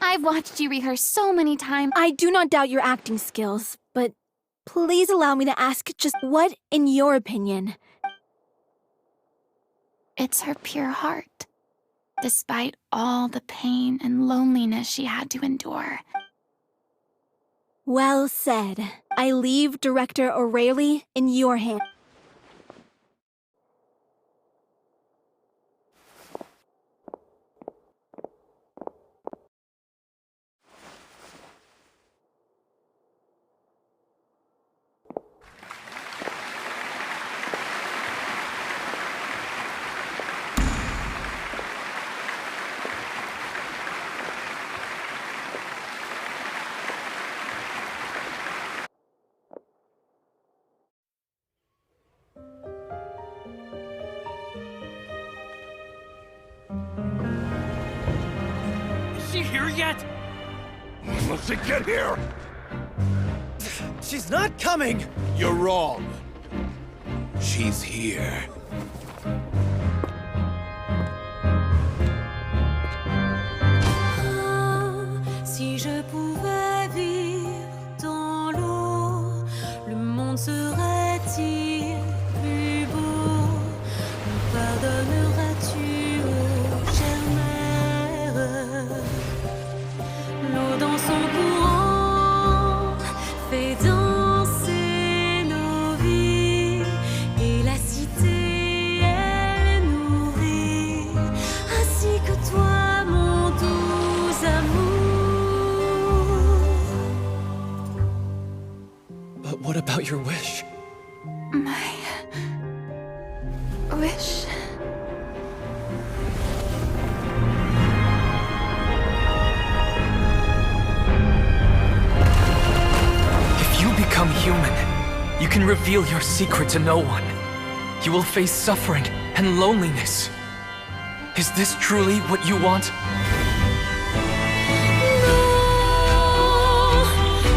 I've watched you rehearse so many times. I do not doubt your acting skills, but please allow me to ask just what, in your opinion? It's her pure heart. Despite all the pain and loneliness she had to endure. Well said. I leave Director O'Reilly in your hands. Is she here yet? Must she get here? She's not coming! You're wrong. She's here. Si je pouvais vivre dans l'eau, le monde serait-il plus beau? Me pardonneras-tu, ô chère mère? L'eau dans son courant fait danser nos vies, et la cité elle nourrit, ainsi que toi, mon doux amour. But what about your wish? My wish. If you become human, you can reveal your secret to no one. You will face suffering and loneliness. Is this truly what you want?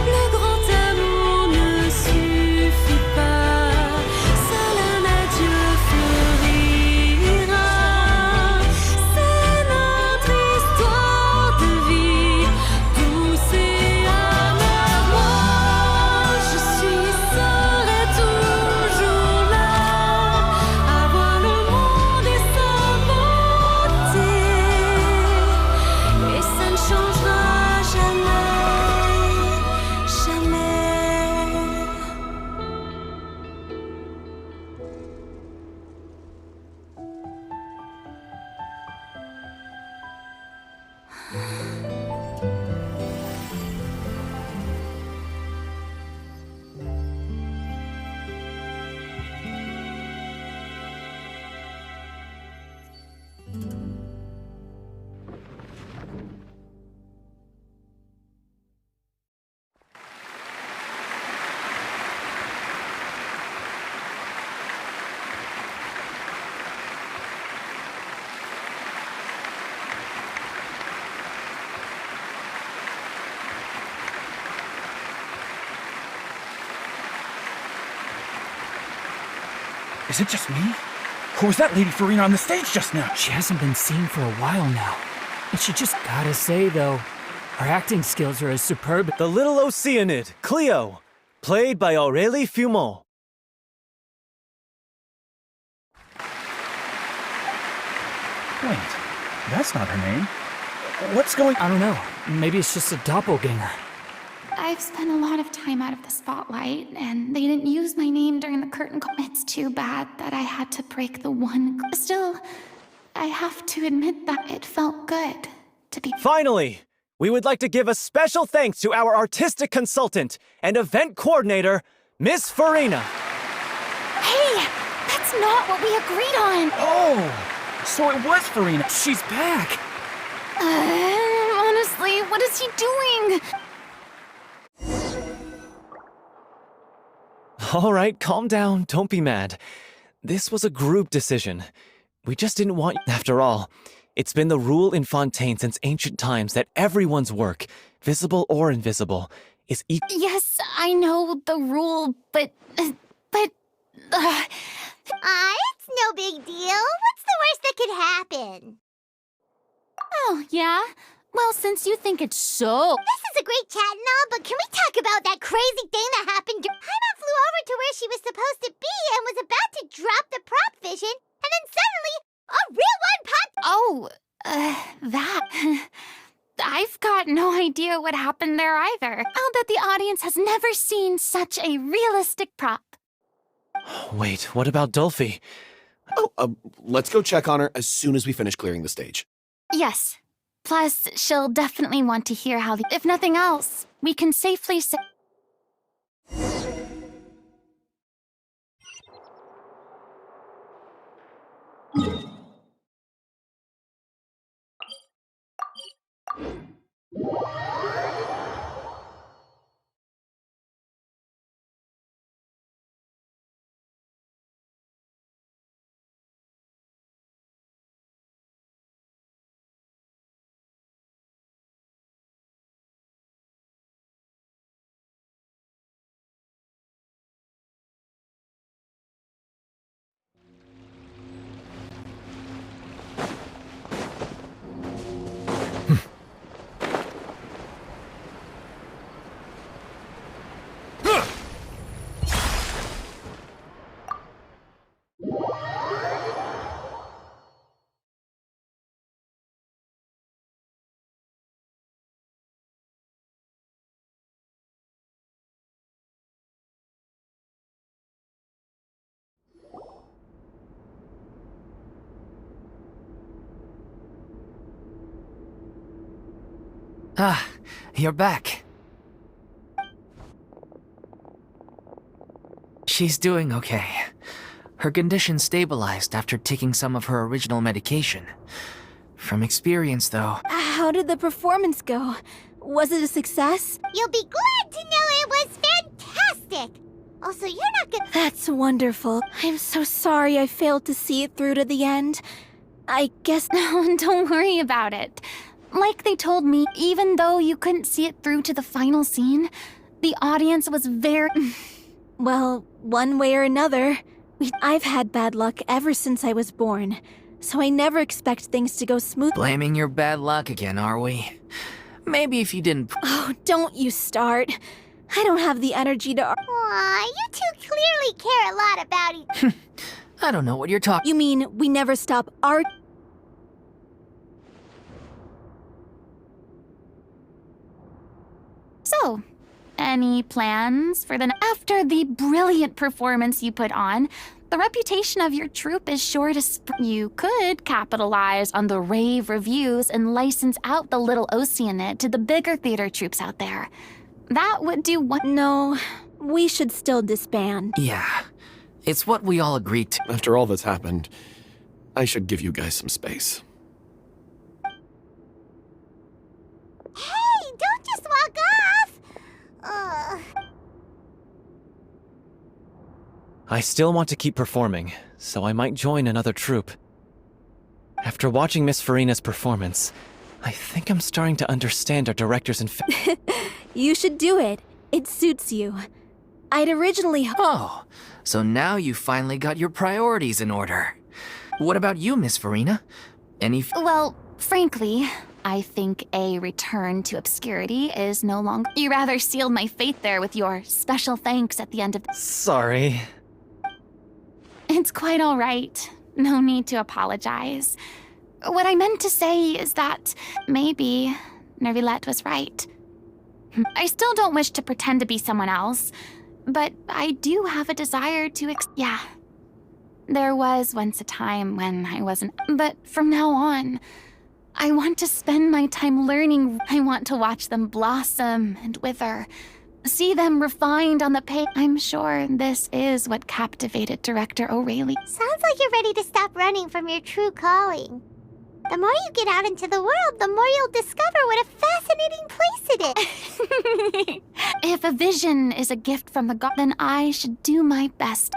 Le grand amour ne suffit pas, seul un adieu fleurira. C'est notre histoire de vie, douce et amère. Moi, je serai toujours là, à voir le monde et sa beauté, et ça ne changera jamais, jamais. Is it just me? Or was that Lady Farina on the stage just now? She hasn't been seen for a while now. And she just gotta say, though, her acting skills are as superb. The little Oceanid, Cleo, played by Aurélie Fumont. Wait, that's not her name. What's going on? I don't know. Maybe it's just a doppelganger. I've spent a lot of time out of the spotlight, and they didn't use my name during the curtain call. It's too bad that I had to break the one. Still, I have to admit that it felt good to be. Finally, we would like to give a special thanks to our artistic consultant and event coordinator, Miss Farina. Hey, that's not what we agreed on. Oh, so it was Farina. She's back. On a Seriously, what is he doing? All right, calm down. Don't be mad. This was a group decision. We just didn't want... After all, it's been the rule in Fontaine since ancient times that everyone's work, visible or invisible, is equal. Yes, I know the rule, but... It's no big deal. What's the worst that could happen? Oh, yeah? Well, since you think it's so... This is a great chat and all, but can we talk about that crazy thing that happened? Paimon flew over to where she was supposed to be and was about to drop the prop vision, and then suddenly, a real one popped... Oh, that... I've got no idea what happened there either. I'll bet the audience has never seen such a realistic prop. Wait, what about Dolphy? Let's go check on her as soon as we finish clearing the stage. Yes. Plus, she'll definitely want to hear how if nothing else, we can safely say... Ah, you're back. She's doing okay. Her condition stabilized after taking some of her original medication. From experience, though... How did the performance go? Was it a success? You'll be glad to know it was fantastic! Also, you're not gonna... That's wonderful. I'm so sorry I failed to see it through to the end. I guess... No, don't worry about it. Like they told me, even though you couldn't see it through to the final scene, the audience was very... Well, one way or another, I've had bad luck ever since I was born, so I never expect things to go smooth. Blaming your bad luck again, are we? Maybe if you didn't... Oh, don't you start. I don't have the energy to... Aw, you two clearly care a lot about each... I don't know what you're talking... You mean we never stop art? So, any plans for the... After the brilliant performance you put on, the reputation of your troupe is sure to You could capitalize on the rave reviews and license out the Little Oceanid to the bigger theater troupes out there. That would do what... No, we should still disband. Yeah, it's what we all agreed to. After all that's happened, I should give you guys some space. Hey, don't just walk off! I still want to keep performing, so I might join another troupe. After watching Miss Farina's performance, I think I'm starting to understand our directors and... You should do it. It suits you. I'd originally... Oh, so now you finally got your priorities in order. What about you, Miss Farina? Any... Well, frankly, I think a return to obscurity is no longer... You rather sealed my fate there with your special thanks at the end of... Sorry. It's quite all right. No need to apologize. What I meant to say is that maybe Nervillette was right. I still don't wish to pretend to be someone else, but I do have a desire to yeah. There was once a time when I wasn't, but from now on, I want to spend my time learning. I want to watch them blossom and wither, see them refined on the page. I'm sure this is what captivated Director O'Reilly. Sounds like you're ready to stop running from your true calling. The more you get out into the world, the more you'll discover what a fascinating place it is. If a vision is a gift from the god, then I should do my best.